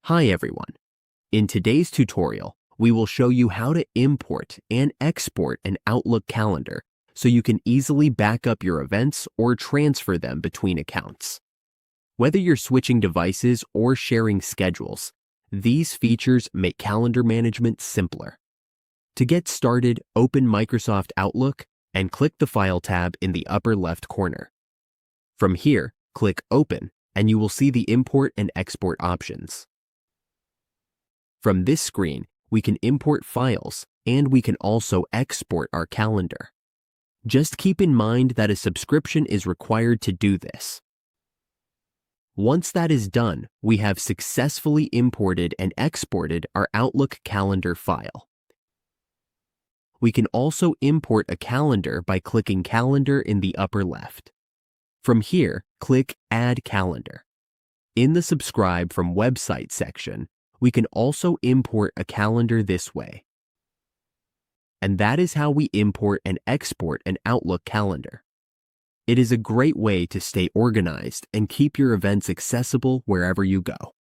Hi everyone. In today's tutorial, we will show you how to import and export an Outlook calendar so you can easily back up your events or transfer them between accounts. Whether you're switching devices or sharing schedules, these features make calendar management simpler. To get started, open Microsoft Outlook and click the File tab in the upper left corner. From here, click Open and you will see the import and export options. From this screen, we can import files and we can also export our calendar. Just keep in mind that a subscription is required to do this. Once that is done, we have successfully imported and exported our Outlook calendar file. We can also import a calendar by clicking Calendar in the upper left. From here, click Add Calendar. In the Subscribe from Website section, we can also import a calendar this way. And that is how we import and export an Outlook calendar. It is a great way to stay organized and keep your events accessible wherever you go.